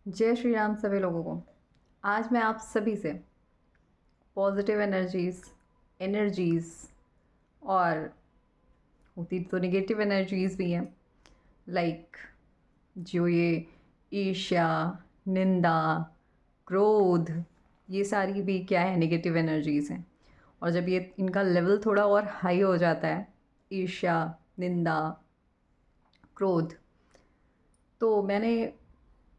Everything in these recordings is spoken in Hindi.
जय श्री राम सभी लोगों को। आज मैं आप सभी से पॉजिटिव एनर्जीज़ और होती तो नेगेटिव एनर्जीज़ भी हैं, लाइक जो ये ईर्ष्या, निंदा, क्रोध, ये सारी भी क्या है, नेगेटिव एनर्जीज़ हैं। और जब ये इनका लेवल थोड़ा और हाई हो जाता है, ईर्ष्या, निंदा, क्रोध, तो मैंने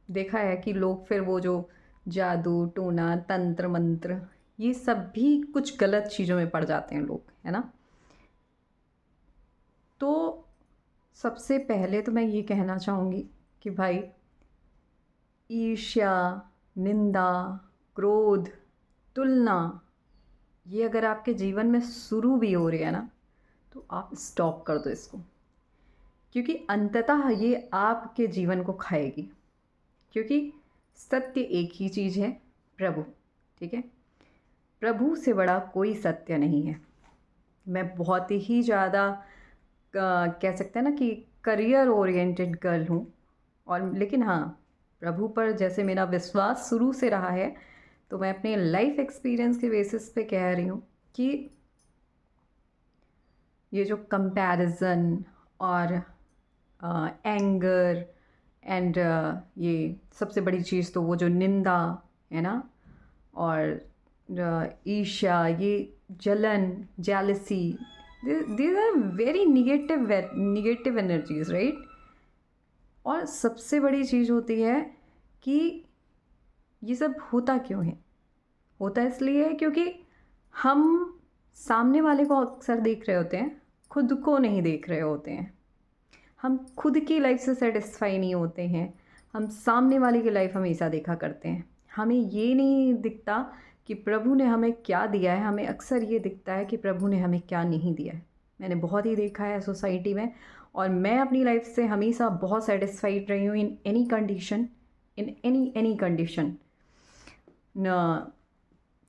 देखा है कि लोग फिर वो जो जादू टोना तंत्र मंत्र, ये सब भी कुछ गलत चीज़ों में पड़ जाते हैं लोग, है ना। तो सबसे पहले तो मैं ये कहना चाहूँगी कि भाई, ईर्ष्या, निंदा, क्रोध, तुलना, ये अगर आपके जीवन में शुरू भी हो रही है ना, तो आप स्टॉप कर दो इसको, क्योंकि अंततः ये आपके जीवन को खाएगी। क्योंकि सत्य एक ही चीज़ है, प्रभु। ठीक है, प्रभु से बड़ा कोई सत्य नहीं है। मैं बहुत ही ज़्यादा कह सकते हैं ना कि करियर ओरिएंटेड गर्ल हूँ, और लेकिन हाँ, प्रभु पर जैसे मेरा विश्वास शुरू से रहा है, तो मैं अपने लाइफ एक्सपीरियंस के बेसिस पे कह रही हूँ कि ये जो कंपैरिजन और एंगर एंड ये सबसे बड़ी चीज़ तो वो जो निंदा है ना, और ईर्ष्या, ये जलन, jealousy, these are very negative energies, right. और सबसे बड़ी चीज़ होती है कि ये सब होता क्यों है। होता इसलिए क्योंकि हम सामने वाले को अक्सर देख रहे होते हैं, खुद को नहीं देख रहे होते हैं। हम खुद की लाइफ से सेटिस्फाई नहीं होते हैं, हम सामने वाले की लाइफ हमेशा देखा करते हैं। हमें ये नहीं दिखता कि प्रभु ने हमें क्या दिया है, हमें अक्सर ये दिखता है कि प्रभु ने हमें क्या नहीं दिया है। मैंने बहुत ही देखा है सोसाइटी में, और मैं अपनी लाइफ से हमेशा बहुत सेटिस्फाइड रही हूँ in any condition, in any condition न,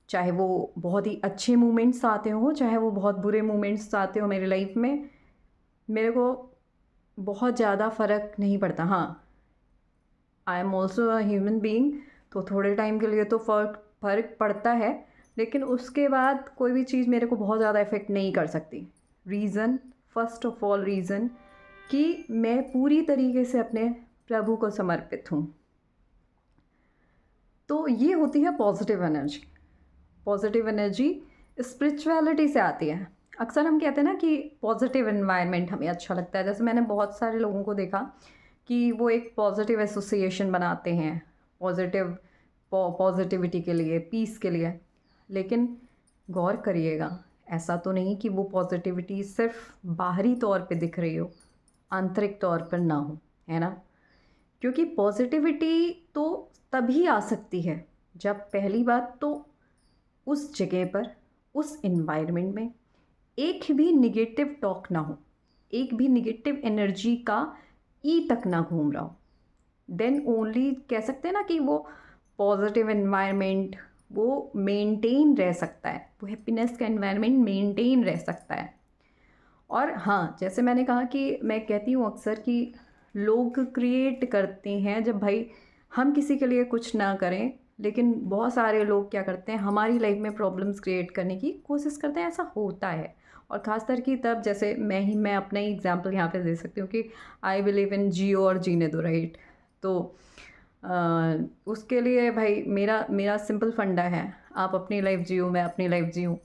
चाहे वो बहुत ही अच्छे मोमेंट्स आते हो, चाहे वो बहुत बुरे मोमेंट्स आते हो मेरी लाइफ में, मेरे को बहुत ज़्यादा फ़र्क नहीं पड़ता। हाँ, I am also a human being, तो थोड़े टाइम के लिए तो फ़र्क पड़ता है, लेकिन उसके बाद कोई भी चीज़ मेरे को बहुत ज़्यादा इफ़ेक्ट नहीं कर सकती। Reason, first of all reason, कि मैं पूरी तरीके से अपने प्रभु को समर्पित हूँ। तो ये होती है positive energy. Positive energy spirituality से आती है। अक्सर हम कहते हैं ना कि पॉजिटिव एनवायरनमेंट हमें अच्छा लगता है। जैसे मैंने बहुत सारे लोगों को देखा कि वो एक पॉजिटिव एसोसिएशन बनाते हैं पॉजिटिविटी के लिए, पीस के लिए। लेकिन गौर करिएगा, ऐसा तो नहीं कि वो पॉजिटिविटी सिर्फ बाहरी तौर पे दिख रही हो, आंतरिक तौर पर ना हो, है ना। क्योंकि पॉजिटिविटी तो तभी आ सकती है जब पहली बात तो उस जगह पर, उस इन्वायरमेंट में एक भी निगेटिव टॉक ना हो, एक भी निगेटिव एनर्जी का ई तक ना घूम रहा हो। देन ओनली कह सकते हैं ना कि वो पॉजिटिव एनवायरनमेंट वो मेंटेन रह सकता है, वो हैप्पीनेस का एनवायरनमेंट मेंटेन रह सकता है। और हाँ, जैसे मैंने कहा कि मैं कहती हूँ अक्सर कि लोग क्रिएट करते हैं, जब भाई हम किसी के लिए कुछ ना करें, लेकिन बहुत सारे लोग क्या करते हैं, हमारी लाइफ में प्रॉब्लम्स क्रिएट करने की कोशिश करते हैं। ऐसा होता है, और ख़ासकर कि तब, जैसे मैं अपना ही एग्जांपल यहाँ पे दे सकती हूँ कि आई बिलीव इन जियो और जीने दो, राइट। तो उसके लिए भाई मेरा मेरा सिंपल फंडा है, आप अपनी लाइफ जियो, मैं अपनी लाइफ जीऊँ,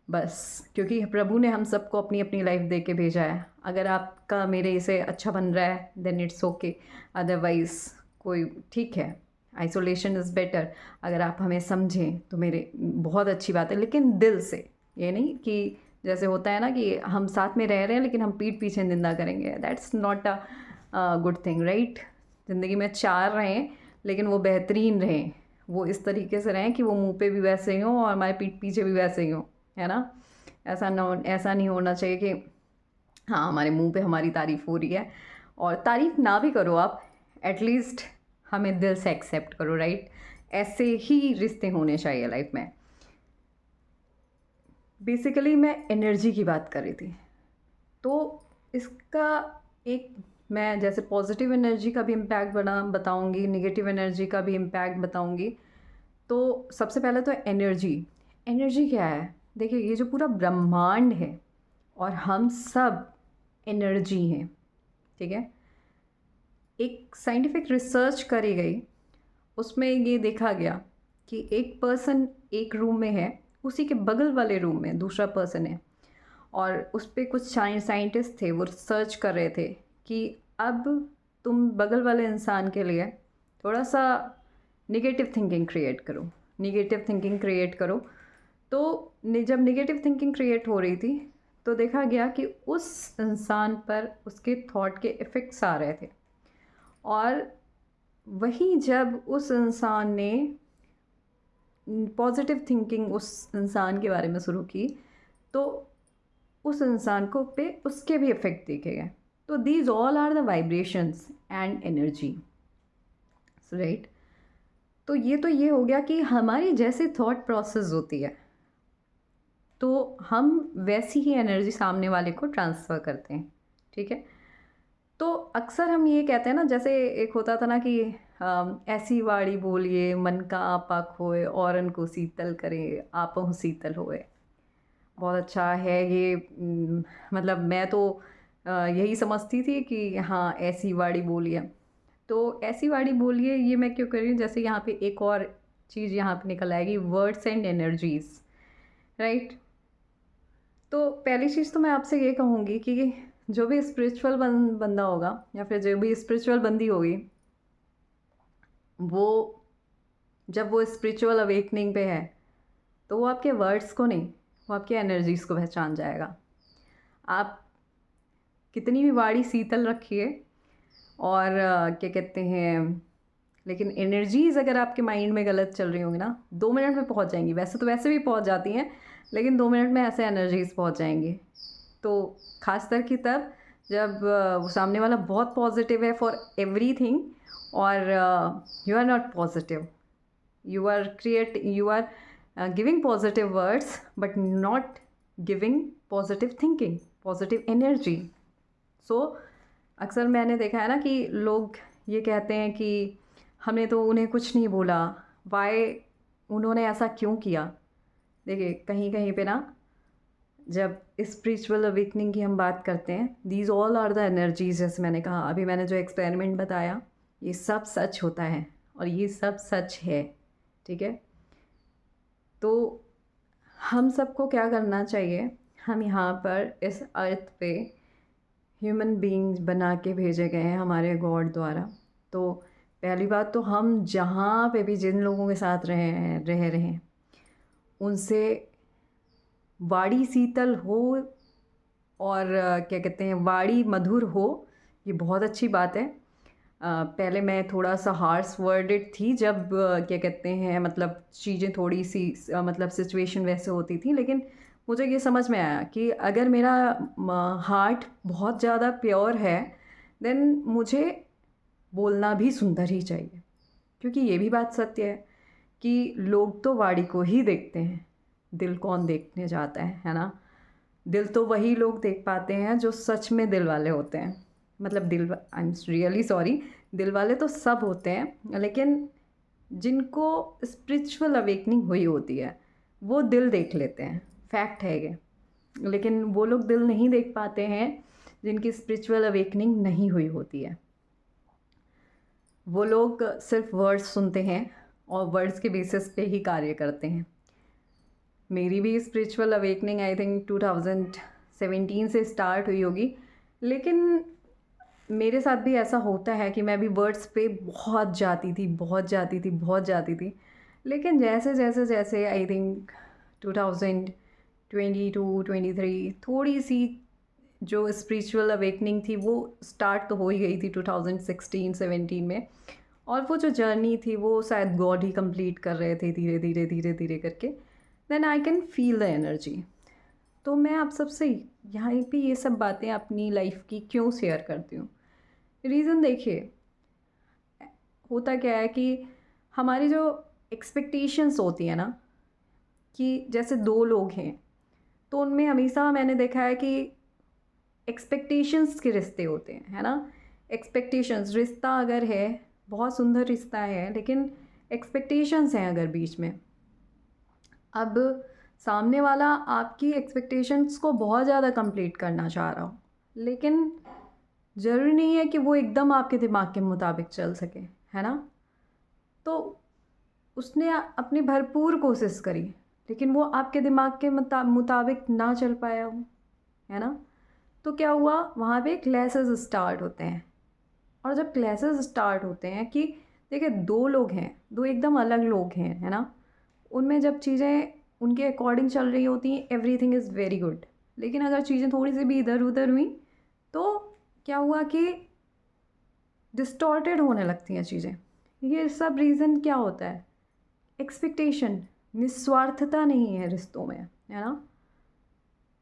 बस। क्योंकि प्रभु ने हम सबको अपनी अपनी लाइफ दे के भेजा है। अगर आपका मेरे से अच्छा बन रहा है देन इट्स ओके, अदरवाइज़ कोई ठीक है, आइसोलेशन इज़ बेटर। अगर आप हमें समझें तो मेरे बहुत अच्छी बात है, लेकिन दिल से। ये नहीं कि जैसे होता है ना कि हम साथ में रह रहे हैं लेकिन हम पीठ पीछे निंदा करेंगे, that's not a good thing, right. ज़िंदगी में चार रहें, लेकिन वो बेहतरीन रहें, वो इस तरीके से रहें कि वो मुंह पे भी वैसे ही हों और हमारे पीठ पीछे भी वैसे ही हों, है ना। ऐसा नहीं होना चाहिए कि हाँ, हमारे मुंह पे हमारी तारीफ़ हो रही है, और तारीफ़ ना भी करो आप, एटलीस्ट हमें दिल से एक्सेप्ट करो, राइट। ऐसे ही रिश्ते होने चाहिए लाइफ में। बेसिकली मैं एनर्जी की बात कर रही थी, तो इसका एक मैं जैसे पॉजिटिव एनर्जी का भी इम्पैक्ट बताऊँगी, नेगेटिव एनर्जी का भी इम्पैक्ट बताऊँगी। तो सबसे पहले तो एनर्जी। एनर्जी क्या है? देखिए, ये जो पूरा ब्रह्मांड है और हम सब एनर्जी हैं, ठीक है? एक साइंटिफिक रिसर्च करी गई, उसमें ये देखा गया कि एक पर्सन एक रूम में है, उसी के बगल वाले रूम में दूसरा पर्सन है, और उस पे कुछ साइंटिस्ट थे, वो रिसर्च कर रहे थे कि अब तुम बगल वाले इंसान के लिए थोड़ा सा निगेटिव थिंकिंग क्रिएट करो, निगेटिव थिंकिंग क्रिएट करो। तो जब निगेटिव थिंकिंग क्रिएट हो रही थी तो देखा गया कि उस इंसान पर उसके थॉट के इफ़ेक्ट्स आ रहे थे, और वहीं जब उस इंसान ने पॉजिटिव थिंकिंग उस इंसान के बारे में शुरू की तो उस इंसान को पे उसके भी इफ़ेक्ट देखे गए। तो these all are the vibrations and energy, right. तो ये हो गया कि हमारी जैसे थॉट प्रोसेस होती है तो हम वैसी ही एनर्जी सामने वाले को ट्रांसफ़र करते हैं, ठीक है। तो अक्सर हम ये कहते हैं ना, जैसे एक होता था ना कि ऐसी वाणी बोलिए मन का आपा खोए, औरन को शीतल करे आपहु शीतल होए। बहुत अच्छा है ये। मतलब मैं तो यही समझती थी कि हाँ, ऐसी वाणी बोलिए। तो ऐसी वाणी बोलिए ये मैं क्यों कर रही हूँ, जैसे यहाँ पे एक और चीज़ यहाँ पे निकल आएगी, वर्ड्स एंड एनर्जीज़, राइट। तो पहली चीज़ तो मैं आपसे ये कहूँगी कि जो भी स्पिरिचुअल बंदा होगा या फिर जो भी स्पिरिचुअल बंदी होगी, वो जब वो स्पिरिचुअल अवेकनिंग पे है तो वो आपके वर्ड्स को नहीं, वो आपकी एनर्जीज़ को पहचान जाएगा। आप कितनी भी वाणी शीतल रखिए और क्या कहते हैं, लेकिन एनर्जीज़ अगर आपके माइंड में गलत चल रही होंगी ना, 2 मिनट में पहुंच जाएंगी। वैसे तो वैसे भी पहुंच जाती हैं, लेकिन 2 मिनट में ऐसे एनर्जीज़ पहुंच जाएंगी। तो खासकर कि तब जब वो सामने वाला बहुत पॉजिटिव है फॉर एवरीथिंग, और you are not positive, you are giving positive words but not giving positive thinking, positive energy. So अक्सर मैंने देखा है ना कि लोग ये कहते हैं कि हमने तो उन्हें कुछ नहीं बोला, वाई, उन्होंने ऐसा क्यों किया। देखिए, कहीं कहीं पे ना जब स्पिरिचुअल अवेकनिंग की हम बात करते हैं, these all are the energies, जैसे मैंने कहा अभी, मैंने जो एक्सपेरिमेंट बताया ये सब सच होता है और ये सब सच है, ठीक है। तो हम सबको क्या करना चाहिए, हम यहाँ पर इस अर्थ पे ह्यूमन बीइंग्स बना के भेजे गए हैं हमारे गॉड द्वारा। तो पहली बात तो हम जहाँ पे भी जिन लोगों के साथ रह रहे हैं उनसे वाणी शीतल हो और क्या कहते हैं, वाणी मधुर हो, ये बहुत अच्छी बात है। पहले मैं थोड़ा सा हार्श वर्डेड थी जब क्या कहते हैं, मतलब चीज़ें थोड़ी सी मतलब सिचुएशन वैसे होती थी, लेकिन मुझे ये समझ में आया कि अगर मेरा हार्ट बहुत ज़्यादा प्योर है देन मुझे बोलना भी सुंदर ही चाहिए। क्योंकि ये भी बात सत्य है कि लोग तो वाणी को ही देखते हैं, दिल कौन देखने जाता है ना। दिल तो वही लोग देख पाते हैं जो सच में दिल वाले होते हैं। मतलब दिल, आई एम रियली सॉरी, दिल वाले तो सब होते हैं, लेकिन जिनको स्पिरिचुअल अवेकनिंग हुई होती है वो दिल देख लेते हैं, फैक्ट है ये। लेकिन वो लोग दिल नहीं देख पाते हैं जिनकी स्पिरिचुअल अवेकनिंग नहीं हुई होती है। वो लोग सिर्फ वर्ड्स सुनते हैं और वर्ड्स के बेसिस पे ही कार्य करते हैं। मेरी भी स्पिरिचुअल अवेकनिंग आई थिंक 2017 से स्टार्ट हुई होगी, लेकिन मेरे साथ भी ऐसा होता है कि मैं भी वर्ड्स पे बहुत जाती थी। लेकिन जैसे जैसे जैसे आई थिंक 2022-23 थोड़ी सी जो स्पिरिचुअल अवेकनिंग थी वो स्टार्ट तो हो ही गई थी 2016-17 में, और वो जो जर्नी थी वो शायद गॉड ही कंप्लीट कर रहे थे धीरे धीरे करके। Then I can feel the energy. तो मैं आप सबसे यहाँ पे ये सब बातें अपनी लाइफ की क्यों शेयर करती हूँ, रीज़न देखिए, होता क्या है कि हमारी जो एक्सपेक्टेशंस होती है ना, कि जैसे दो लोग हैं तो उनमें हमेशा मैंने देखा है कि एक्सपेक्टेशंस के रिश्ते होते हैं, है ना। एक्सपेक्टेशंस, रिश्ता अगर है, बहुत सुंदर रिश्ता है, लेकिन एक्सपेक्टेशंस हैं अगर बीच में, अब सामने वाला आपकी एक्सपेक्टेशंस को बहुत ज़्यादा कंप्लीट करना चाह रहा हो, लेकिन ज़रूरी नहीं है कि वो एकदम आपके दिमाग के मुताबिक चल सके, है ना। तो उसने अपनी भरपूर कोशिश करी, लेकिन वो आपके दिमाग के मुताबिक ना चल पाया वो, है ना। तो क्या हुआ, वहाँ पे क्लैसेस स्टार्ट होते हैं। और जब क्लैसेस स्टार्ट होते हैं कि देखिए, दो लोग हैं, दो एकदम अलग लोग हैं, है ना, उनमें जब चीज़ें उनके अकॉर्डिंग चल रही होती हैं, एवरीथिंग इज़ वेरी गुड। लेकिन अगर चीज़ें थोड़ी सी भी इधर उधर हुई तो क्या हुआ कि डिस्टॉर्टेड होने लगती हैं चीज़ें। ये सब रीज़न क्या होता है, एक्सपेक्टेशन, निस्वार्थता नहीं है रिश्तों में, है ना।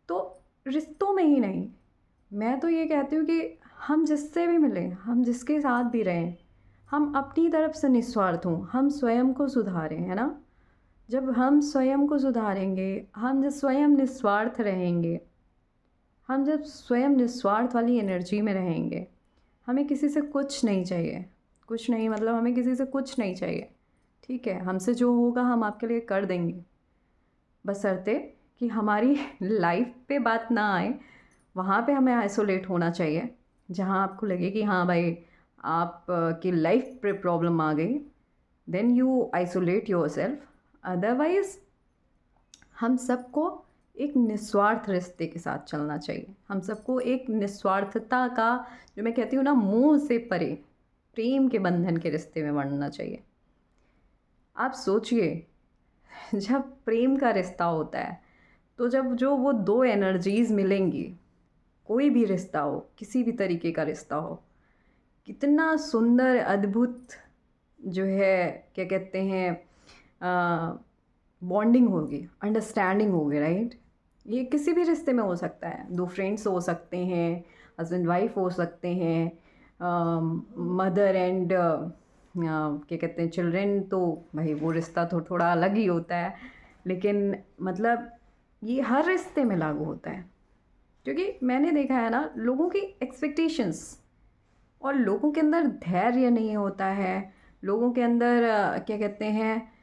तो रिश्तों में ही नहीं, मैं तो ये कहती हूँ कि हम जिससे भी मिलें, हम जिसके साथ भी रहें, हम अपनी तरफ से निस्वार्थ हों, हम स्वयं को सुधारें, है ना। जब हम स्वयं को सुधारेंगे, हम जब स्वयं निस्वार्थ रहेंगे, हम जब स्वयं निस्वार्थ वाली एनर्जी में रहेंगे, हमें किसी से कुछ नहीं चाहिए, कुछ नहीं मतलब हमें किसी से कुछ नहीं चाहिए, ठीक है। हमसे जो होगा हम आपके लिए कर देंगे, बशर्ते कि हमारी लाइफ पे बात ना आए, वहाँ पे हमें आइसोलेट होना चाहिए। जहाँ आपको लगे कि हाँ भाई, आप की लाइफ पे प्रॉब्लम आ गई, then you isolate yourself. Otherwise हम सबको एक निस्वार्थ रिश्ते के साथ चलना चाहिए। हम सबको एक निस्वार्थता का, जो मैं कहती हूँ ना, मोह से परे प्रेम के बंधन के रिश्ते में बढ़ना चाहिए। आप सोचिए, जब प्रेम का रिश्ता होता है, तो जब जो वो दो एनर्जीज़ मिलेंगी, कोई भी रिश्ता हो, किसी भी तरीके का रिश्ता हो, कितना सुंदर अद्भुत जो है, क्या कहते हैं, बॉन्डिंग होगी, अंडरस्टैंडिंग होगी, राइट। ये किसी भी रिश्ते में हो सकता है, दो फ्रेंड्स हो सकते हैं, हस्बैंड वाइफ हो सकते हैं, मदर एंड क्या कहते हैं चिल्ड्रेन, तो भाई वो रिश्ता तो थोड़ा अलग ही होता है, लेकिन मतलब ये हर रिश्ते में लागू होता है। क्योंकि मैंने देखा है ना, लोगों की एक्सपेक्टेशंस और लोगों के अंदर धैर्य नहीं होता है, लोगों के अंदर क्या कहते हैं,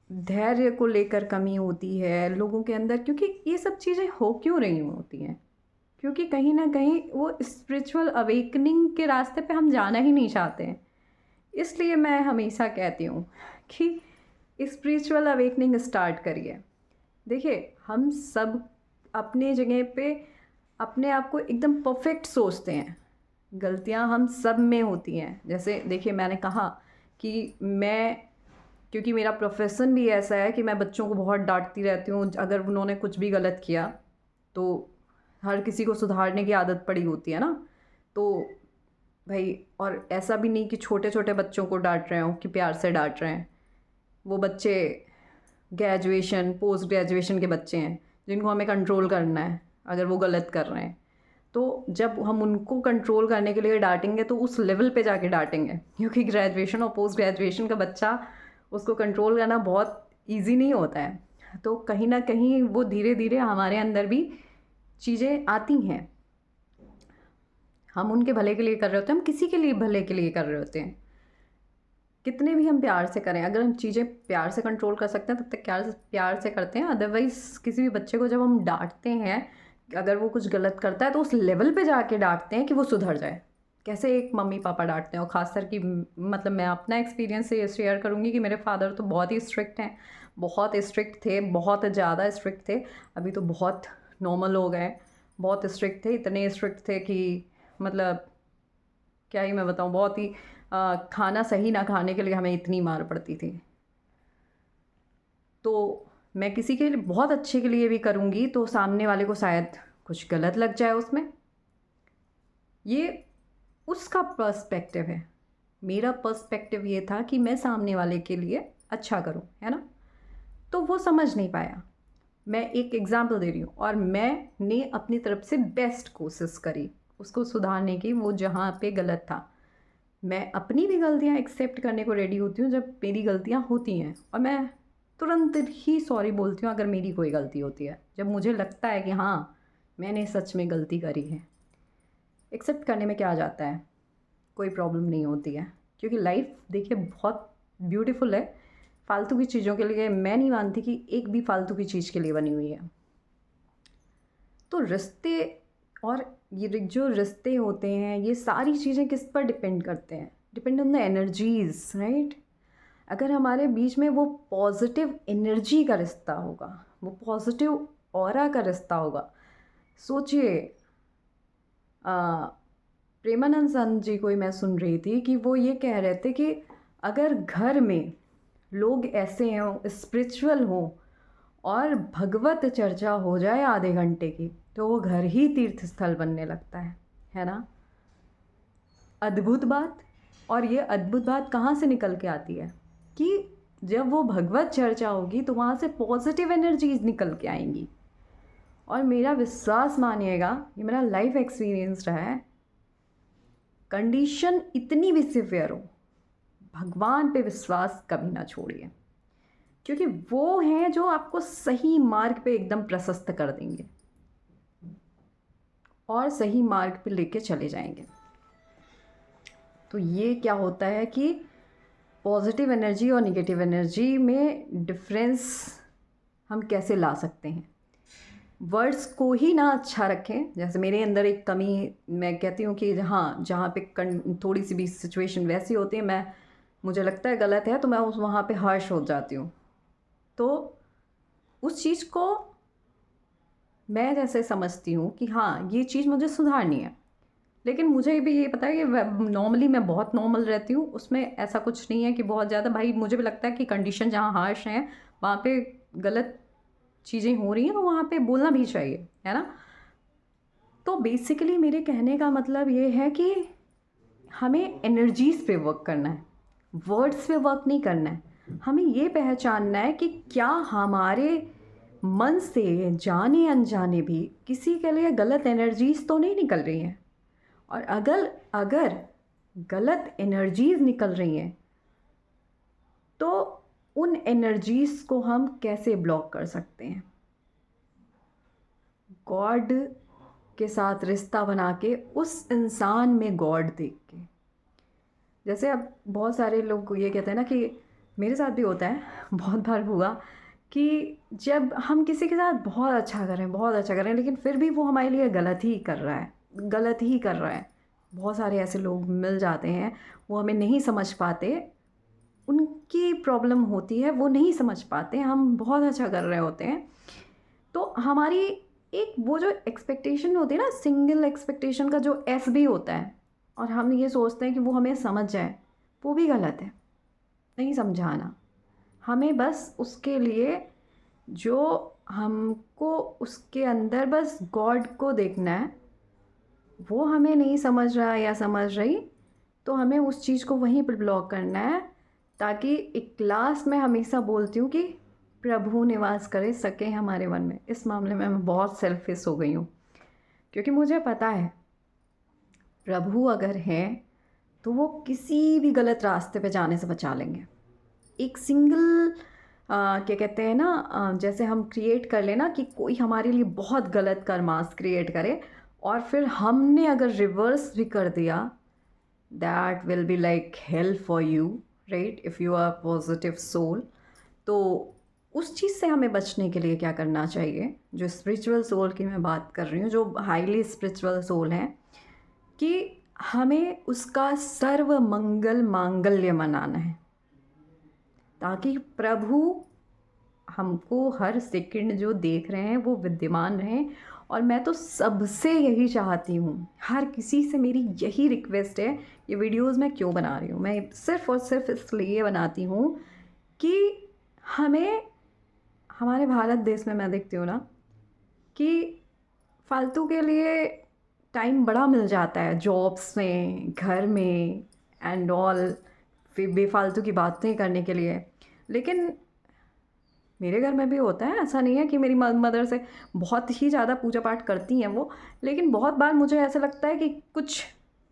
धैर्य को लेकर कमी होती है लोगों के अंदर। क्योंकि ये सब चीज़ें हो क्यों रही होती हैं, क्योंकि कहीं ना कहीं वो स्पिरिचुअल अवेकनिंग के रास्ते पे हम जाना ही नहीं चाहते हैं। इसलिए मैं हमेशा कहती हूँ कि स्पिरिचुअल अवेकनिंग स्टार्ट करिए। देखिए, हम सब अपने जगह पे अपने आप को एकदम परफेक्ट सोचते हैं, गलतियाँ हम सब में होती हैं। जैसे देखिए, मैंने कहा कि मैं, क्योंकि मेरा प्रोफेशन भी ऐसा है कि मैं बच्चों को बहुत डांटती रहती हूँ, अगर उन्होंने कुछ भी गलत किया तो हर किसी को सुधारने की आदत पड़ी होती है ना। तो भाई, और ऐसा भी नहीं कि छोटे छोटे बच्चों को डांट रहे हो कि प्यार से डांट रहे हैं, वो बच्चे ग्रेजुएशन पोस्ट ग्रेजुएशन के बच्चे हैं जिनको हमें कंट्रोल करना है अगर वो गलत कर रहे हैं। तो जब हम उनको कंट्रोल करने के लिए डांटेंगे तो उस लेवल पे जाके डांटेंगे, क्योंकि ग्रेजुएशन और पोस्ट ग्रेजुएशन का बच्चा, उसको कंट्रोल करना बहुत इजी नहीं होता है। तो कहीं ना कहीं वो धीरे धीरे हमारे अंदर भी चीज़ें आती हैं, हम उनके भले के लिए कर रहे होते हैं, हम किसी के लिए भले के लिए कर रहे होते हैं। कितने भी हम प्यार से करें, अगर हम चीज़ें प्यार से कंट्रोल कर सकते हैं तब तक प्यार से करते हैं। अदरवाइज़ किसी भी बच्चे को जब हम डांटते हैं, अगर वो कुछ गलत करता है तो उस लेवल पे जाके डांटते हैं कि वो सुधर जाए। कैसे एक मम्मी पापा डांटते हैं, और ख़ासकर कि मतलब मैं अपना एक्सपीरियंस से शेयर करूँगी कि मेरे फादर तो बहुत ही स्ट्रिक्ट हैं, बहुत स्ट्रिक्ट थे, बहुत ज़्यादा स्ट्रिक्ट थे। अभी तो बहुत नॉर्मल हो गए, बहुत स्ट्रिक्ट थे, इतने स्ट्रिक्ट थे कि मतलब क्या ही मैं बताऊँ, बहुत ही खाना सही ना खाने के लिए हमें इतनी मार पड़ती थी। तो मैं किसी के लिए बहुत अच्छे के लिए भी करूँगी तो सामने वाले को शायद कुछ गलत लग जाए उसमें, ये उसका पर्सपेक्टिव है। मेरा पर्सपेक्टिव ये था कि मैं सामने वाले के लिए अच्छा करूँ, है ना। तो वो समझ नहीं पाया। मैं एक एग्ज़ाम्पल दे रही हूँ, और मैंने अपनी तरफ से बेस्ट कोशिश करी उसको सुधारने की, वो जहाँ पे गलत था। मैं अपनी भी गलतियाँ एक्सेप्ट करने को रेडी होती हूँ जब मेरी गलतियाँ होती हैं, और मैं तुरंत ही सॉरी बोलती हूँ अगर मेरी कोई गलती होती है, जब मुझे लगता है कि हाँ मैंने सच में गलती करी है। एक्सेप्ट करने में क्या आ जाता है, कोई प्रॉब्लम नहीं होती है, क्योंकि लाइफ देखिए बहुत ब्यूटीफुल है। फालतू की चीज़ों के लिए मैं नहीं मानती कि एक भी फालतू की चीज़ के लिए बनी हुई है। तो रिश्ते और ये जो रिश्ते होते हैं, ये सारी चीज़ें किस पर डिपेंड करते हैं? Depend on the energies, right. अगर हमारे बीच में वो पॉजिटिव एनर्जी का रिश्ता होगा, वो पॉजिटिव ऑरा का रिश्ता होगा। सोचिए, प्रेमानंद संत जी को ही मैं सुन रही थी कि वो ये कह रहे थे कि अगर घर में लोग ऐसे हों, स्पिरिचुअल हों, और भगवत चर्चा हो जाए आधे घंटे की, तो वो घर ही तीर्थ स्थल बनने लगता है ना। अद्भुत बात। और ये अद्भुत बात कहाँ से निकल के आती है कि जब वो भगवत चर्चा होगी तो वहाँ से पॉजिटिव एनर्जीज निकल के आएंगी। और मेरा विश्वास मानिएगा, ये मेरा लाइफ एक्सपीरियंस रहा है, कंडीशन इतनी भी सिवियर हो, भगवान पे विश्वास कभी ना छोड़िए, क्योंकि वो हैं जो आपको सही मार्ग पे एकदम प्रशस्त कर देंगे और सही मार्ग पे लेके चले जाएंगे। तो ये क्या होता है कि पॉजिटिव एनर्जी और नेगेटिव एनर्जी में डिफरेंस हम कैसे ला सकते हैं? वर्ड्स को ही ना अच्छा रखें। जैसे मेरे अंदर एक कमी, मैं कहती हूँ कि हाँ, जहाँ पे थोड़ी सी भी सिचुएशन वैसी होती है, मुझे लगता है गलत है, तो मैं वहाँ पे हार्श हो जाती हूँ। तो उस चीज़ को मैं जैसे समझती हूँ कि हाँ, ये चीज़ मुझे सुधारनी है, लेकिन मुझे भी ये पता है कि नॉर्मली मैं बहुत नॉर्मल रहती हूँ, उसमें ऐसा कुछ नहीं है कि बहुत ज़्यादा। भाई मुझे भी लगता है कि कंडीशन जहाँ हार्श है, वहाँ पे गलत चीज़ें हो रही हैं, तो वहाँ पे बोलना भी चाहिए, है ना। तो बेसिकली मेरे कहने का मतलब ये है कि हमें एनर्जीज़ पे वर्क करना है, वर्ड्स पे वर्क नहीं करना है। हमें ये पहचानना है कि क्या हमारे मन से जाने अनजाने भी किसी के लिए गलत एनर्जीज़ तो नहीं निकल रही हैं। और अगर गलत एनर्जीज़ निकल रही हैं, तो उन एनर्जीज़ को हम कैसे ब्लॉक कर सकते हैं? गॉड के साथ रिश्ता बना के, उस इंसान में गॉड देख के। जैसे अब बहुत सारे लोग ये कहते हैं ना, कि मेरे साथ भी होता है, बहुत बार हुआ कि जब हम किसी के साथ बहुत अच्छा करें, लेकिन फिर भी वो हमारे लिए गलत ही कर रहा है। बहुत सारे ऐसे लोग मिल जाते हैं, वो हमें नहीं समझ पाते, उनकी प्रॉब्लम होती है, वो नहीं समझ पाते, हम बहुत अच्छा कर रहे होते हैं। तो हमारी एक वो जो एक्सपेक्टेशन होती है ना, सिंगल एक्सपेक्टेशन का जो एस भी होता है, और हम ये सोचते हैं कि वो हमें समझ जाए, वो भी गलत है। नहीं समझाना, हमें बस उसके लिए जो हमको उसके अंदर बस गॉड को देखना है, वो हमें नहीं समझ रहा या समझ रही, तो हमें उस चीज़ को वहीं पर ब्लॉक करना है। ताकि एक लास्ट में हमेशा बोलती हूँ कि प्रभु निवास करे सके हमारे मन में। इस मामले में मैं बहुत सेल्फिश हो गई हूँ, क्योंकि मुझे पता है प्रभु अगर हैं तो वो किसी भी गलत रास्ते पे जाने से बचा लेंगे। एक सिंगल क्या कहते हैं ना, जैसे हम क्रिएट कर लेना कि कोई हमारे लिए बहुत गलत कर्मास क्रिएट करे, और फिर हमने अगर रिवर्स भी कर दिया, that will be like hell for you, right, if you are positive soul. तो उस चीज़ से हमें बचने के लिए क्या करना चाहिए? जो स्पिरिचुअल सोल की मैं बात कर रही हूँ, जो हाईली स्पिरिचुअल सोल हैं, कि हमें उसका सर्व मंगल मांगल्य मनाना है, ताकि प्रभु हमको हर सेकंड जो देख रहे हैं वो विद्यमान रहें। और मैं तो सबसे यही चाहती हूँ, हर किसी से मेरी यही रिक्वेस्ट है। ये वीडियोस मैं क्यों बना रही हूँ? मैं सिर्फ़ और सिर्फ इसलिए बनाती हूँ कि हमें, हमारे भारत देश में मैं देखती हूँ ना कि फालतू के लिए टाइम बड़ा मिल जाता है, जॉब्स में, घर में एंड ऑल, फिर बेफालतू की बातें करने के लिए। लेकिन मेरे घर में भी होता है, ऐसा नहीं है कि मेरी मदर से बहुत ही ज़्यादा पूजा पाठ करती हैं वो, लेकिन बहुत बार मुझे ऐसा लगता है कि कुछ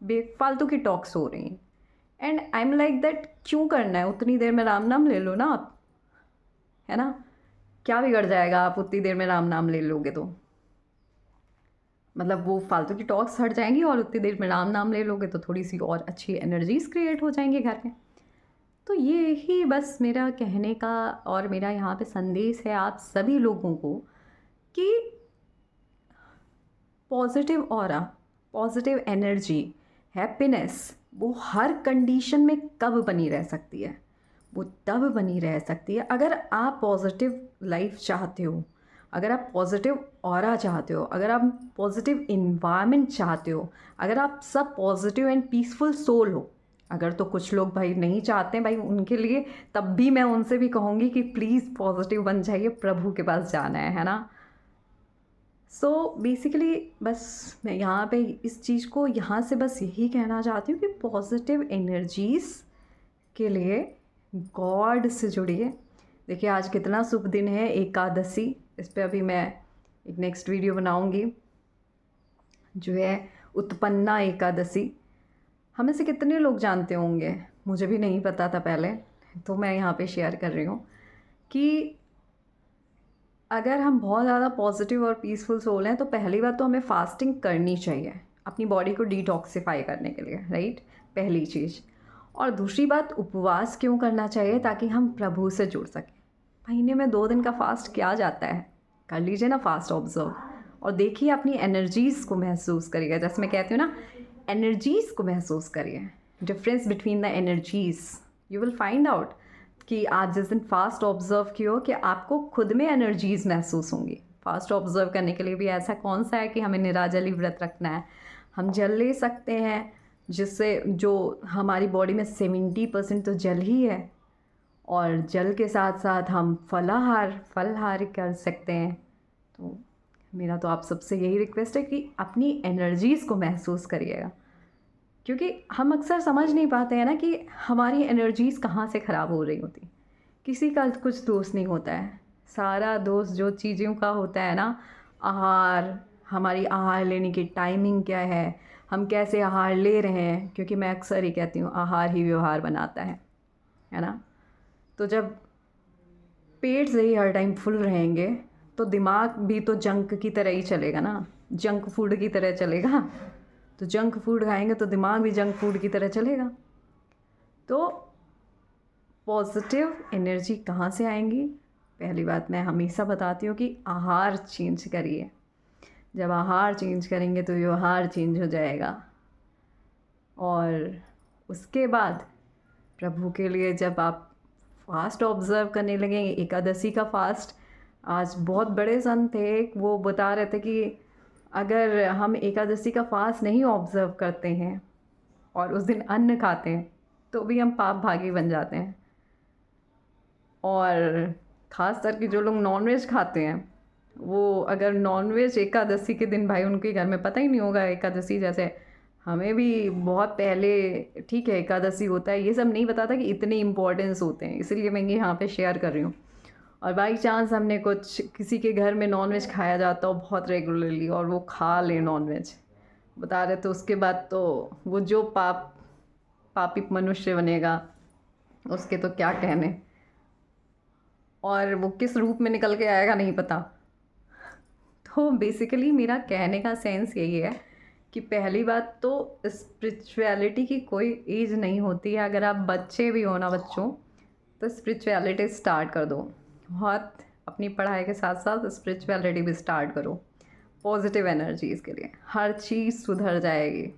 बेफालतू की टॉक्स हो रही हैं, and I am like that, क्यों करना है? उतनी देर में राम नाम ले लो ना आप, है ना। क्या बिगड़ जाएगा आप उतनी देर में राम नाम ले लोगे तो? मतलब वो फालतू की टॉक्स हट जाएंगी और उतनी देर में राम नाम ले लोगे तो थोड़ी सी और अच्छी एनर्जीज क्रिएट हो जाएंगी घर में। तो ये ही बस मेरा कहने का और मेरा यहाँ पे संदेश है आप सभी लोगों को कि positive aura, positive energy, happiness वो हर कंडीशन में कब बनी रह सकती है? वो तब बनी रह सकती है अगर आप पॉजिटिव लाइफ चाहते हो, अगर आप पॉजिटिव ऑरा चाहते हो, अगर आप पॉजिटिव इन्वायरमेंट चाहते हो, अगर आप सब पॉजिटिव एंड पीसफुल सोल हो। अगर तो कुछ लोग भाई नहीं चाहते हैं भाई, उनके लिए तब भी मैं उनसे भी कहूँगी कि प्लीज़ पॉजिटिव बन जाइए, प्रभु के पास जाना है ना। सो बेसिकली बस मैं यहाँ पे इस चीज़ को यहाँ से बस यही कहना चाहती हूँ कि पॉजिटिव एनर्जीज़ के लिए गॉड से जुड़िए। देखिए आज कितना शुभ दिन है, एकादशी। इस पे अभी मैं एक नेक्स्ट वीडियो बनाऊंगी जो है उत्पन्ना एकादशी। हमें से कितने लोग जानते होंगे, मुझे भी नहीं पता था पहले, तो मैं यहाँ पे शेयर कर रही हूँ कि अगर हम बहुत ज़्यादा पॉजिटिव और पीसफुल सोल हैं तो पहली बात तो हमें फास्टिंग करनी चाहिए अपनी बॉडी को डिटॉक्सिफाई करने के लिए, राइट, पहली चीज़। और दूसरी बात, उपवास क्यों करना चाहिए? ताकि हम प्रभु से जुड़ सकें। महीने में 2 दिन का फास्ट क्या जाता है, कर लीजिए ना फास्ट ऑब्जर्व, और देखिए अपनी एनर्जीज़ को महसूस करिए। जैसे मैं कहती हूँ ना, एनर्जीज़ को महसूस करिए, difference between the energies you will find out कि आप जिस दिन फास्ट ऑब्जर्व किए हो कि आपको खुद में एनर्जीज़ महसूस होंगी। फास्ट ऑब्जर्व करने के लिए भी ऐसा कौन सा है कि हमें निराजली व्रत रखना है? हम जल ले सकते हैं, जिससे जो हमारी बॉडी में 70% तो जल ही है, और जल के साथ साथ हम फलाहार कर सकते हैं। तो मेरा तो आप सबसे यही रिक्वेस्ट है कि अपनी एनर्जीज़ को महसूस करिएगा, क्योंकि हम अक्सर समझ नहीं पाते हैं ना कि हमारी एनर्जीज़ कहाँ से ख़राब हो रही होती। किसी का कुछ दोष नहीं होता है, सारा दोष जो चीज़ों का होता है ना, आहार, हमारी आहार लेने की टाइमिंग क्या है, हम कैसे आहार ले रहे हैं। क्योंकि मैं अक्सर ही कहती हूँ आहार ही व्यवहार बनाता है ना। तो जब पेट से ही हर टाइम फुल रहेंगे तो दिमाग भी तो जंक की तरह ही चलेगा ना, जंक फूड की तरह चलेगा। तो जंक फूड खाएंगे तो दिमाग भी जंक फूड की तरह चलेगा। तो पॉजिटिव एनर्जी कहाँ से आएंगी? पहली बात मैं हमेशा बताती हूँ कि आहार चेंज करिए। जब आहार चेंज करेंगे तो व्यवहार चेंज हो जाएगा। और उसके बाद प्रभु के लिए जब आप फास्ट ऑब्ज़र्व करने लगेंगे, एकादशी का फास्ट, आज बहुत बड़े संत थे, वो बता रहे थे कि अगर हम एकादशी का फास्ट नहीं ऑब्ज़र्व करते हैं और उस दिन अन्न खाते हैं तो भी हम पाप भागी बन जाते हैं। और ख़ास करके जो लोग नॉनवेज खाते हैं, वो अगर नॉनवेज एकादशी के दिन, भाई उनके घर में पता ही नहीं होगा एकादशी। जैसे हमें भी बहुत पहले, ठीक है एकादशी होता है, ये सब नहीं पता था कि इतने इम्पोर्टेंस होते हैं, इसलिए मैं यहाँ पे शेयर कर रही हूँ। और बाई चांस हमने कुछ किसी के घर में नॉनवेज खाया जाता हो बहुत रेगुलरली, और वो खा ले नॉनवेज, बता रहे तो उसके बाद तो वो जो पापी मनुष्य बनेगा उसके तो क्या कहने, और वो किस रूप में निकल के आएगा नहीं पता। तो बेसिकली मेरा कहने का सेंस यही है कि पहली बात तो स्पिरिचुअलिटी की कोई एज नहीं होती है। अगर आप बच्चे भी हो ना, बच्चों, तो स्पिरिचुअलिटी स्टार्ट कर दो। बहुत अपनी पढ़ाई के साथ साथ स्पिरिचुअलिटी भी स्टार्ट करो। पॉजिटिव एनर्जीज़ के लिए हर चीज़ सुधर जाएगी।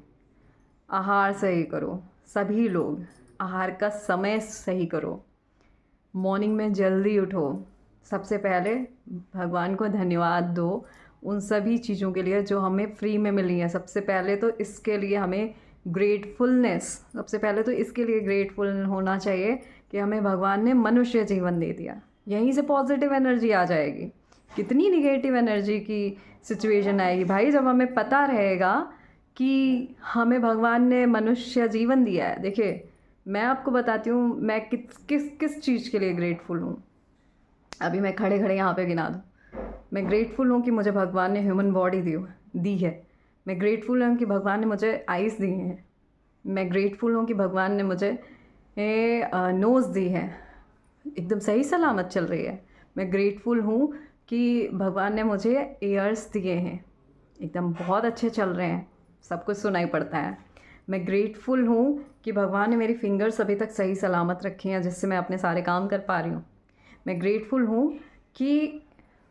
आहार सही करो, सभी लोग आहार का समय सही करो। मॉर्निंग में जल्दी उठो, सबसे पहले भगवान को धन्यवाद दो उन सभी चीज़ों के लिए जो हमें फ्री में मिली हैं। सबसे पहले तो इसके लिए हमें ग्रेटफुलनेस, सबसे पहले तो इसके लिए ग्रेटफुल होना चाहिए कि हमें भगवान ने मनुष्य जीवन दे दिया। यहीं से पॉजिटिव एनर्जी आ जाएगी। कितनी निगेटिव एनर्जी की सिचुएशन आएगी भाई जब हमें पता रहेगा कि हमें भगवान ने मनुष्य जीवन दिया है। देखिए मैं आपको बताती हूँ मैं किस चीज़ के लिए ग्रेटफुल हूँ। अभी मैं खड़े खड़े यहाँ पे गिना दूँ। मैं ग्रेटफुल हूँ कि मुझे भगवान ने ह्यूमन बॉडी दी है। मैं ग्रेटफुल हूँ कि भगवान ने मुझे आइज़ दी हैं। मैं ग्रेटफुल हूँ कि भगवान ने मुझे नोज़ दी है, एकदम सही सलामत चल रही है। मैं ग्रेटफुल हूँ कि भगवान ने मुझे ईयर्स दिए हैं, एकदम बहुत अच्छे चल रहे हैं, सब कुछ सुनाई पड़ता है। मैं ग्रेटफुल हूँ कि भगवान ने मेरी फिंगर्स अभी तक सही सलामत रखी हैं, जिससे मैं अपने सारे काम कर पा रही हूँ। मैं ग्रेटफुल हूँ कि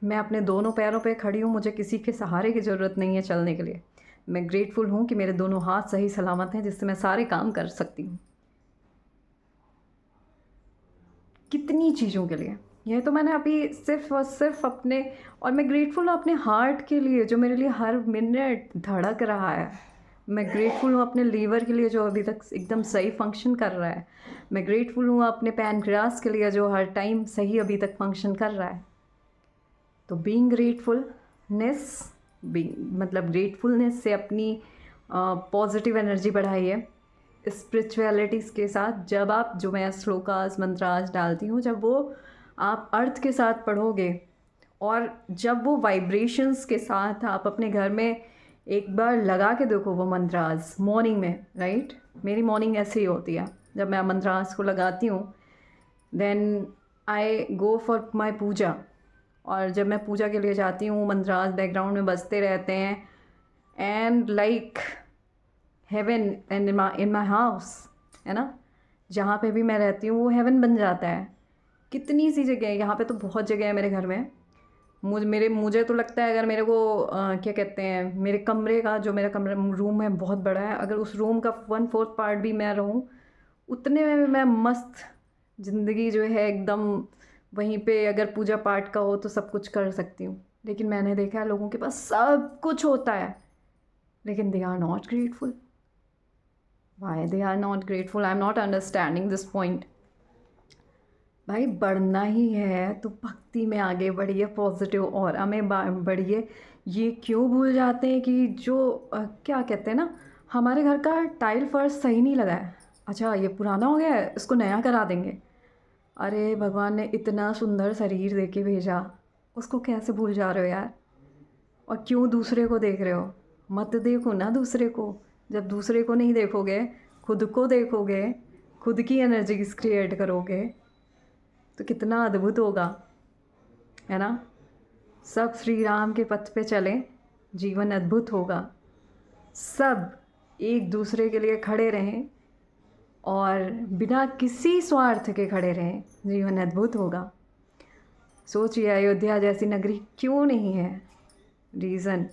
मैं अपने दोनों पैरों पे खड़ी हूँ, मुझे किसी के सहारे की ज़रूरत नहीं है चलने के लिए। मैं ग्रेटफुल हूँ कि मेरे दोनों हाथ सही सलामत हैं, जिससे मैं सारे काम कर सकती हूँ। कितनी चीज़ों के लिए, यह तो मैंने अभी सिर्फ और सिर्फ अपने, और मैं ग्रेटफुल हूँ अपने हार्ट के लिए जो मेरे लिए हर मिनट धड़क रहा है। मैं ग्रेटफुल हूँ अपने लीवर के लिए जो अभी तक एकदम सही फंक्शन कर रहा है। मैं ग्रेटफुल हूँ अपने पैनक्रियास के लिए जो हर टाइम सही अभी तक फंक्शन कर रहा है। तो बीइंग ग्रेटफुलनेस, मतलब ग्रेटफुलनेस से अपनी पॉजिटिव एनर्जी बढ़ाइए। स्पिरिचुअलिटीज़ के साथ जब आप, जो मैं श्लोकास मंत्रास डालती हूँ, जब वो आप अर्थ के साथ पढ़ोगे और जब वो वाइब्रेशंस के साथ आप अपने घर में एक बार लगा के देखो वो मंत्रास मॉर्निंग में, राइट। मेरी मॉर्निंग ऐसे ही होती है, जब मैं मंत्रास को लगाती हूँ then I go for my पूजा। और जब मैं पूजा के लिए जाती हूँ मंत्रास बैकग्राउंड में बजते रहते हैं, and like heaven and in my house, है ना, जहाँ पे भी मैं रहती हूँ वो हेवन बन जाता है। कितनी सी जगह है यहाँ पे, तो बहुत जगह है मेरे घर में। मुझे तो लगता है अगर मेरे को क्या कहते हैं, मेरे कमरे का, जो मेरा कमरा रूम है बहुत बड़ा है, अगर उस रूम का 1/4 पार्ट भी मैं रहूँ उतने में मैं मस्त ज़िंदगी जो है एकदम, वहीं पे अगर पूजा पाठ का हो तो सब कुछ कर सकती हूँ। लेकिन मैंने देखा है लोगों के पास सब कुछ होता है लेकिन they are not grateful. Why they are not grateful, I am not understanding this point. भाई बढ़ना ही है तो भक्ति में आगे बढ़िए, पॉजिटिव ऑरा में बढ़िए। ये क्यों भूल जाते हैं कि जो क्या कहते हैं ना, हमारे घर का टाइल फर्श सही नहीं लगा है, अच्छा ये पुराना हो गया है इसको नया करा देंगे। अरे भगवान ने इतना सुंदर शरीर दे के भेजा, उसको कैसे भूल जा रहे हो यार। और क्यों दूसरे को देख रहे हो, मत देखो ना दूसरे को। जब दूसरे को नहीं देखोगे, खुद को देखोगे, खुद की एनर्जी क्रिएट करोगे तो कितना अद्भुत होगा, है ना। सब श्री राम के पथ पे चलें, जीवन अद्भुत होगा। सब एक दूसरे के लिए खड़े रहें और बिना किसी स्वार्थ के खड़े रहें, जीवन अद्भुत होगा। सोचिए अयोध्या जैसी नगरी क्यों नहीं है, रीज़न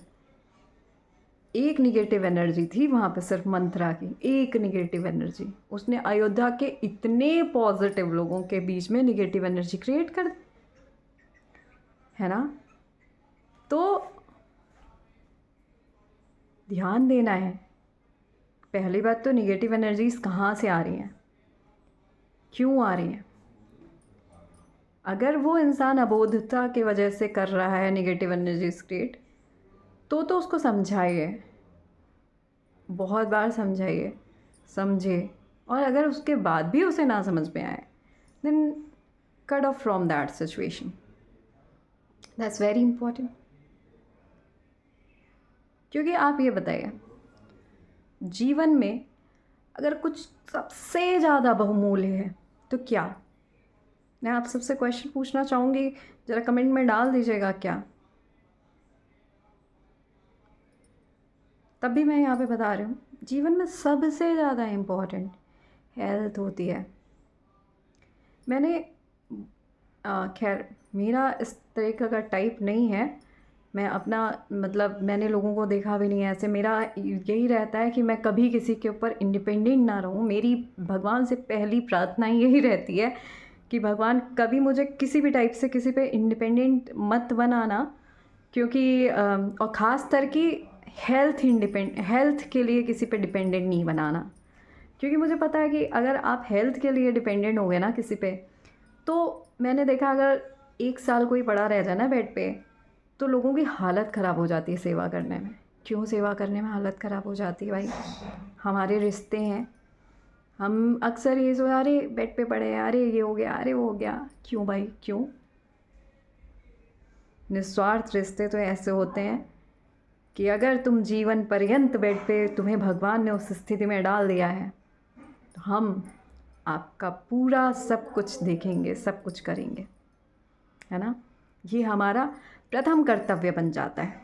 एक निगेटिव एनर्जी थी वहाँ पे, सिर्फ मंत्रा की एक निगेटिव एनर्जी, उसने अयोध्या के इतने पॉजिटिव लोगों के बीच में निगेटिव एनर्जी क्रिएट कर दी, है ना। तो ध्यान देना है। पहली बात तो निगेटिव एनर्जीज कहाँ से आ रही हैं, क्यों आ रही हैं। अगर वो इंसान अबोधता की वजह से कर रहा है निगेटिव एनर्जीज क्रिएट, तो उसको समझाइए, बहुत बार समझाइए, समझे। और अगर उसके बाद भी उसे ना समझ में आए then cut off from that situation, that's very important. क्योंकि आप ये बताइए, जीवन में अगर कुछ सबसे ज़्यादा बहुमूल्य है तो क्या। मैं आप सबसे क्वेश्चन पूछना चाहूँगी, ज़रा कमेंट में डाल दीजिएगा क्या। तब भी मैं यहाँ पे बता रही हूँ, जीवन में सबसे ज़्यादा इम्पोर्टेंट हेल्थ होती है। मैंने खैर मेरा इस तरीके का टाइप नहीं है, मैं अपना मतलब मैंने लोगों को देखा भी नहीं है ऐसे। मेरा यही रहता है कि मैं कभी किसी के ऊपर इंडिपेंडेंट ना रहूँ। मेरी भगवान से पहली प्रार्थना यही रहती है कि भगवान कभी मुझे किसी भी टाइप से किसी पे इंडिपेंडेंट मत बनाना। क्योंकि और ख़ास कर कि हेल्थ के लिए किसी पे डिपेंडेंट नहीं बनाना। क्योंकि मुझे पता है कि अगर आप हेल्थ के लिए डिपेंडेंट हो गए ना किसी पे, तो मैंने देखा अगर 1 साल कोई पड़ा रह जाए ना बेड पे, तो लोगों की हालत ख़राब हो जाती है सेवा करने में। क्यों सेवा करने में हालत ख़राब हो जाती है भाई, हमारे रिश्ते हैं। हम अक्सर ये सोच, अरे बेड पे पड़े हैं, अरे ये हो गया, अरे वो हो गया। क्यों भाई, क्यों। निस्वार्थ रिश्ते तो ऐसे होते हैं कि अगर तुम जीवन पर्यंत बेड पे, तुम्हें भगवान ने उस स्थिति में डाल दिया है, तो हम आपका पूरा सब कुछ देखेंगे, सब कुछ करेंगे, है ना। ये हमारा प्रथम कर्तव्य बन जाता है।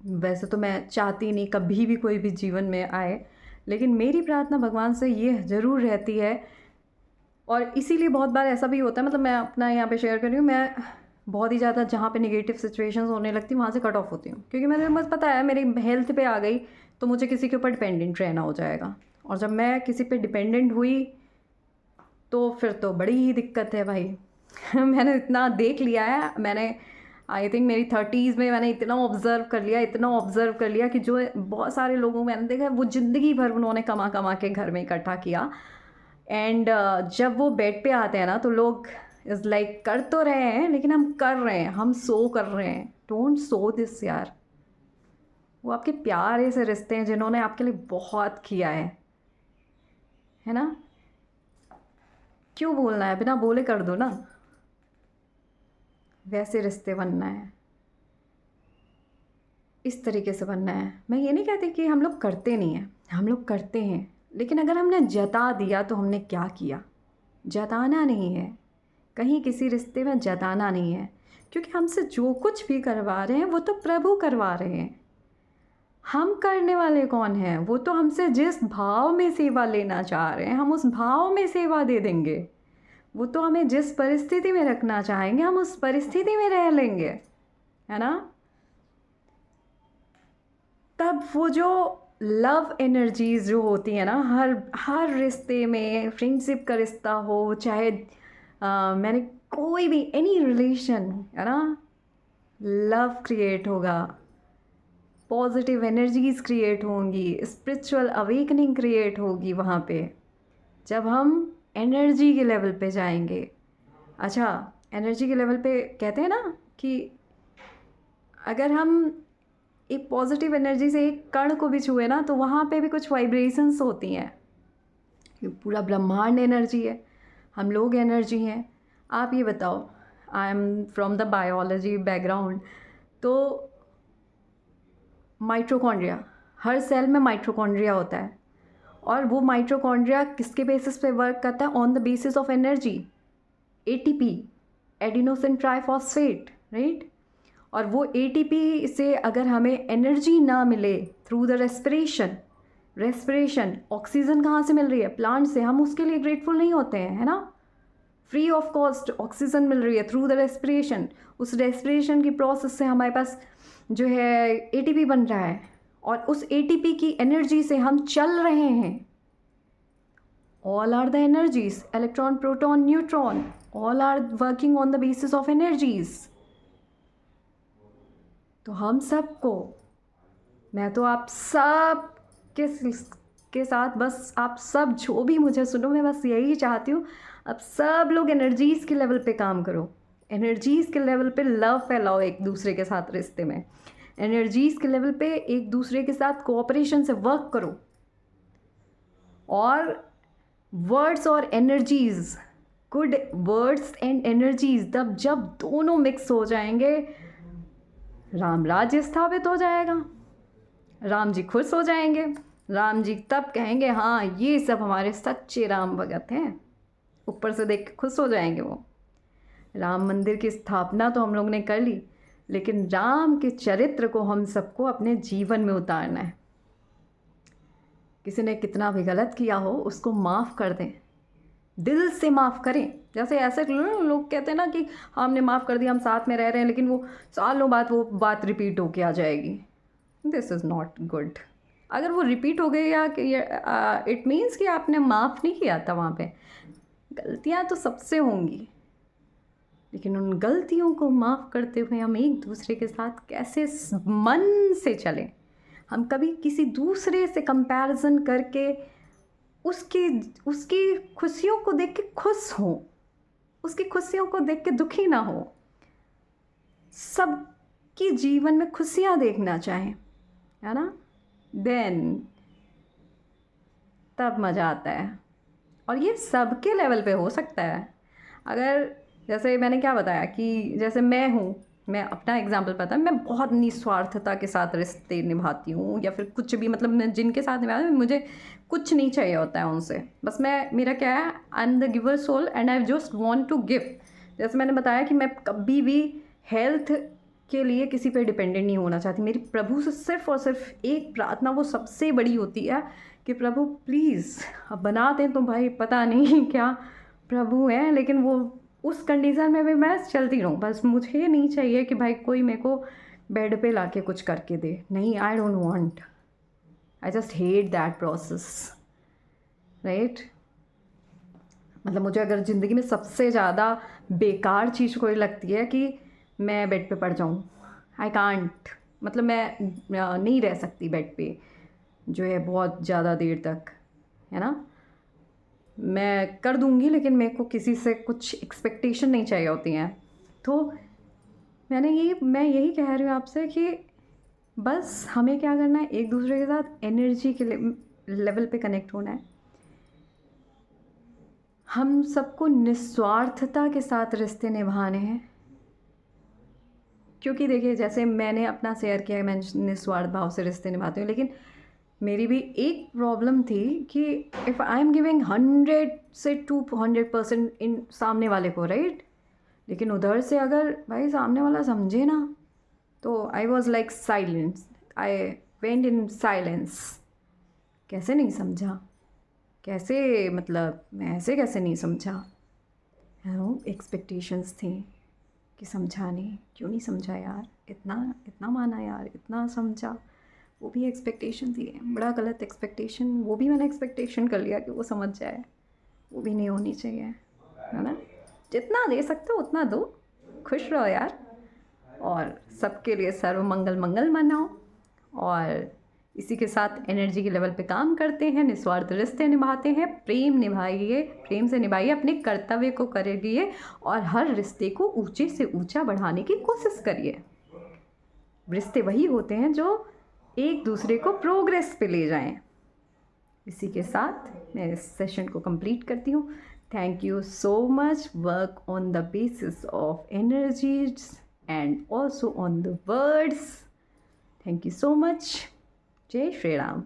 वैसे तो मैं चाहती नहीं कभी भी कोई भी जीवन में आए, लेकिन मेरी प्रार्थना भगवान से ये ज़रूर रहती है। और इसीलिए बहुत बार ऐसा भी होता है, मतलब मैं अपना यहाँ पे शेयर कर रही हूँ, मैं बहुत ही ज़्यादा जहाँ पे नेगेटिव सिचुएशंस होने लगती वहाँ से कट ऑफ होती हूँ, क्योंकि मुझे बस पता है मेरी हेल्थ पे आ गई तो मुझे किसी के ऊपर डिपेंडेंट रहना हो जाएगा। और जब मैं किसी पे डिपेंडेंट हुई तो फिर तो बड़ी ही दिक्कत है भाई। मैंने इतना देख लिया है, मैंने आई थिंक मेरी 30s में मैंने इतना ऑब्ज़र्व कर लिया कि जो बहुत सारे लोगों मैंने देखा है वो ज़िंदगी भर उन्होंने कमा कमा के घर में इकट्ठा किया, एंड जब वो बेड पे आते हैं ना तो लोग इज़ लाइक कर तो रहे हैं लेकिन हम कर रहे हैं, हम सो कर रहे हैं। डोंट सो दिस यार। वो आपके प्यारे से रिश्ते हैं जिन्होंने आपके लिए बहुत किया है ना। क्यों बोलना है, बिना बोले कर दो ना। वैसे रिश्ते बनना है, इस तरीके से बनना है। मैं ये नहीं कहती कि हम लोग करते नहीं हैं, हम लोग करते हैं, लेकिन अगर हमने जता दिया तो हमने क्या किया। जताना नहीं है, कहीं किसी रिश्ते में जताना नहीं है, क्योंकि हमसे जो कुछ भी करवा रहे हैं वो तो प्रभु करवा रहे हैं। हम करने वाले कौन हैं? वो तो हमसे जिस भाव में सेवा लेना चाह रहे हैं हम उस भाव में सेवा दे देंगे। वो तो हमें जिस परिस्थिति में रखना चाहेंगे हम उस परिस्थिति में रह लेंगे, है ना। तब वो जो लव एनर्जीज जो होती है ना, हर रिश्ते में, फ्रेंडशिप का रिश्ता हो चाहे मैंने कोई भी एनी रिलेशन, है ना, लव क्रिएट होगा, पॉजिटिव एनर्जीज क्रिएट होंगी, स्पिरिचुअल अवेकनिंग क्रिएट होगी वहाँ पे, जब हम एनर्जी के लेवल पे जाएंगे। अच्छा, एनर्जी के लेवल पे कहते हैं ना कि अगर हम एक पॉजिटिव एनर्जी से एक कण को भी छुए ना तो वहाँ पे भी कुछ वाइब्रेशंस होती हैं। ये पूरा ब्रह्मांड एनर्जी है, हम लोग एनर्जी हैं। आप ये बताओ, I am from the biology background, तो माइटोकॉन्ड्रिया, हर सेल में माइटोकॉन्ड्रिया होता है, और वो माइटोकॉन्ड्रिया किसके बेसिस पे वर्क करता है? On the basis of energy, ATP, adenosine triphosphate, right. और वो एटीपी से अगर हमें एनर्जी ना मिले थ्रू द रेस्पिरेशन, ऑक्सीजन कहाँ से मिल रही है? प्लांट से। हम उसके लिए ग्रेटफुल नहीं होते हैं, है ना। फ्री ऑफ कॉस्ट ऑक्सीजन मिल रही है थ्रू द रेस्पिरेशन। उस रेस्पिरेशन की प्रोसेस से हमारे पास जो है एटीपी बन रहा है, और उस एटीपी की एनर्जी से हम चल रहे हैं। All are the energies, electron, proton, neutron, all are working on the basis of energies. तो हम सबको, मैं तो आप सब के साथ, बस आप सब जो भी मुझे सुनो, मैं बस यही चाहती हूँ, अब सब लोग एनर्जीज़ के लेवल पे काम करो, एनर्जीज़ के लेवल पे लव फैलाओ एक दूसरे के साथ रिश्ते में, एनर्जीज़ के लेवल पे एक दूसरे के साथ कोऑपरेशन से वर्क करो। और वर्ड्स और energies, good words and energies, तब जब दोनों मिक्स हो जाएंगे राम राज्य स्थापित हो जाएगा, राम जी खुश हो जाएंगे। राम जी तब कहेंगे हाँ ये सब हमारे सच्चे राम भगत हैं, ऊपर से देख के खुश हो जाएंगे वो। राम मंदिर की स्थापना तो हम लोग ने कर ली, लेकिन राम के चरित्र को हम सबको अपने जीवन में उतारना है। किसी ने कितना भी गलत किया हो उसको माफ़ कर दें, दिल से माफ़ करें। जैसे ऐसे लोग कहते हैं ना कि हमने माफ़ कर दिया, हम साथ में रह रहे हैं, लेकिन वो सालों बाद वो बात रिपीट होके आ जाएगी। This is not good. अगर वो रिपीट हो गई या इट मीन्स कि आपने माफ़ नहीं किया था। वहाँ पे गलतियाँ तो सबसे होंगी, लेकिन उन गलतियों को माफ़ करते हुए हम एक दूसरे के साथ कैसे मन से चलें। हम कभी किसी दूसरे से कंपैरिजन करके उसकी खुशियों को देख के खुश हों, उसकी खुशियों को देख के दुखी ना हो। सबकी जीवन में खुशियाँ देखना चाहें, है ना, देन तब मज़ा आता है। और ये सबके लेवल पे हो सकता है। अगर जैसे मैंने क्या बताया कि जैसे मैं हूँ, मैं अपना एग्जांपल पता है, मैं बहुत निस्वार्थता के साथ रिश्ते निभाती हूँ, या फिर कुछ भी, मतलब मैं जिनके साथ निभाती हूँ मुझे कुछ नहीं चाहिए होता है उनसे। बस मेरा क्या है, I am the giver soul and I just want to give. जैसे मैंने बताया कि मैं कभी भी हेल्थ के लिए किसी पे डिपेंडेंट नहीं होना चाहती। मेरी प्रभु से सिर्फ़ और सिर्फ एक प्रार्थना, वो सबसे बड़ी होती है कि प्रभु प्लीज़, अब बना दें तो भाई पता नहीं क्या प्रभु हैं, लेकिन वो उस कंडीशन में भी मैं चलती रहूँ। बस मुझे नहीं चाहिए कि भाई कोई मेरे को बेड पे लाके कुछ करके दे। नहीं, I don't want, I just hate that process, right. मतलब मुझे अगर ज़िंदगी में सबसे ज़्यादा बेकार चीज़ कोई लगती है कि मैं बेड पे पड़ जाऊँ। आई कांट, मतलब मैं नहीं रह सकती बेड पे जो है बहुत ज़्यादा देर तक, है ना। मैं कर दूँगी, लेकिन मेरे को किसी से कुछ एक्सपेक्टेशन नहीं चाहिए होती हैं। तो मैं यही कह रही हूँ आपसे कि बस हमें क्या करना है, एक दूसरे के साथ एनर्जी के लेवल पे कनेक्ट होना है। हम सबको निस्वार्थता के साथ रिश्ते निभाने हैं, क्योंकि देखिए जैसे मैंने अपना शेयर किया है, मैं निस्वार्थ भाव से रिश्ते निभाती हूँ, लेकिन मेरी भी एक प्रॉब्लम थी कि इफ़ आई एम गिविंग 100 से 200% इन सामने वाले को, राइट, लेकिन उधर से अगर भाई सामने वाला समझे ना, तो I was like silence, I went in silence. कैसे नहीं समझा, कैसे, मतलब मैं ऐसे कैसे नहीं समझा, एक्सपेक्टेशंस थी कि समझा नहीं, क्यों नहीं समझा यार, इतना माना यार, इतना समझा, वो भी एक्सपेक्टेशन थी, बड़ा गलत एक्सपेक्टेशन। वो भी मैंने एक्सपेक्टेशन कर लिया कि वो समझ जाए, वो भी नहीं होनी चाहिए, है ना। जितना दे सकते हो उतना दो, खुश रहो यार, और सबके लिए सर्व मंगल मनाओ, और इसी के साथ एनर्जी के लेवल पे काम करते हैं, निस्वार्थ रिश्ते निभाते हैं, प्रेम निभाइए, प्रेम से निभाइए, अपने कर्तव्य को करिए, और हर रिश्ते को ऊंचे से ऊंचा बढ़ाने की कोशिश करिए। रिश्ते वही होते हैं जो एक दूसरे को प्रोग्रेस पे ले जाएं। इसी के साथ मैं इस सेशन को कंप्लीट करती हूँ। Thank you so much. Work on the basis of energies and also on the words. Thank you so much. जय श्री राम।